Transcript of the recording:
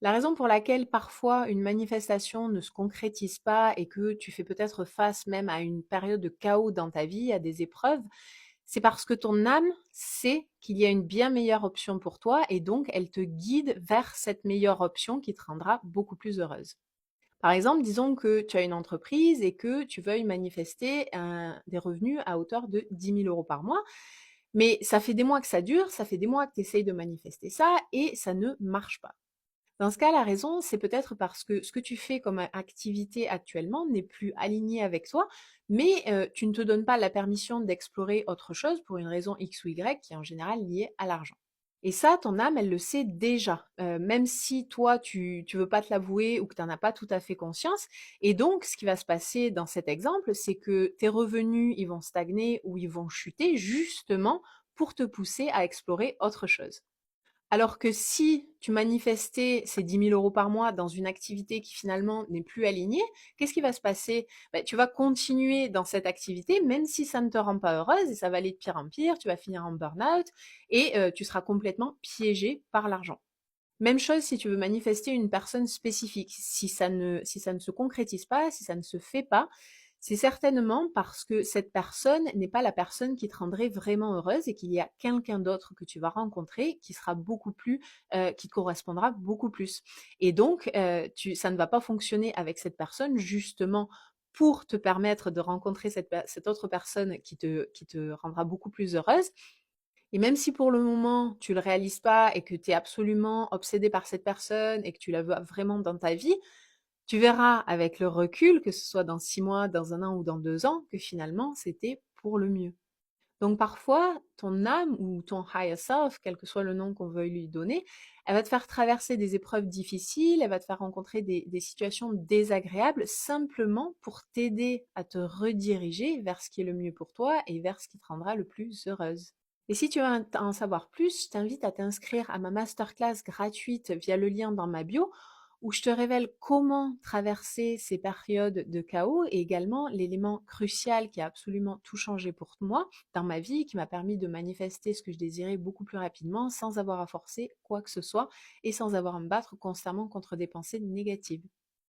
La raison pour laquelle parfois une manifestation ne se concrétise pas et que tu fais peut-être face même à une période de chaos dans ta vie, à des épreuves, c'est parce que ton âme sait qu'il y a une bien meilleure option pour toi et donc elle te guide vers cette meilleure option qui te rendra beaucoup plus heureuse. Par exemple, disons que tu as une entreprise et que tu veuilles manifester des revenus à hauteur de 10 000 € par mois, mais ça fait des mois que ça dure, ça fait des mois que tu essayes de manifester ça et ça ne marche pas. Dans ce cas, la raison, c'est peut-être parce que ce que tu fais comme activité actuellement n'est plus aligné avec toi, mais tu ne te donnes pas la permission d'explorer autre chose pour une raison X ou Y qui est en général liée à l'argent. Et ça, ton âme, elle le sait déjà, même si toi, tu veux pas te l'avouer ou que tu en as pas tout à fait conscience. Et donc, ce qui va se passer dans cet exemple, c'est que tes revenus, ils vont stagner ou ils vont chuter justement pour te pousser à explorer autre chose. Alors que si tu manifestais ces 10 000 € par mois dans une activité qui finalement n'est plus alignée, qu'est-ce qui va se passer? Tu vas continuer dans cette activité même si ça ne te rend pas heureuse et ça va aller de pire en pire, tu vas finir en burn-out et tu seras complètement piégé par l'argent. Même chose si tu veux manifester une personne spécifique. Si ça ne se concrétise pas, si ça ne se fait pas, c'est certainement parce que cette personne n'est pas la personne qui te rendrait vraiment heureuse et qu'il y a quelqu'un d'autre que tu vas rencontrer qui sera beaucoup plus, qui te correspondra beaucoup plus. Et donc, ça ne va pas fonctionner avec cette personne justement pour te permettre de rencontrer cette autre personne qui te rendra beaucoup plus heureuse. Et même si pour le moment, tu le réalises pas et que tu es absolument obsédé par cette personne et que tu la veux vraiment dans ta vie, tu verras avec le recul, que ce soit dans 6 mois, dans 1 an ou dans 2 ans, que finalement, c'était pour le mieux. Donc parfois, ton âme ou ton higher self, quel que soit le nom qu'on veuille lui donner, elle va te faire traverser des épreuves difficiles, elle va te faire rencontrer des situations désagréables simplement pour t'aider à te rediriger vers ce qui est le mieux pour toi et vers ce qui te rendra le plus heureuse. Et si tu veux en savoir plus, je t'invite à t'inscrire à ma masterclass gratuite via le lien dans ma bio, où je te révèle comment traverser ces périodes de chaos et également l'élément crucial qui a absolument tout changé pour moi dans ma vie, qui m'a permis de manifester ce que je désirais beaucoup plus rapidement sans avoir à forcer quoi que ce soit et sans avoir à me battre constamment contre des pensées négatives.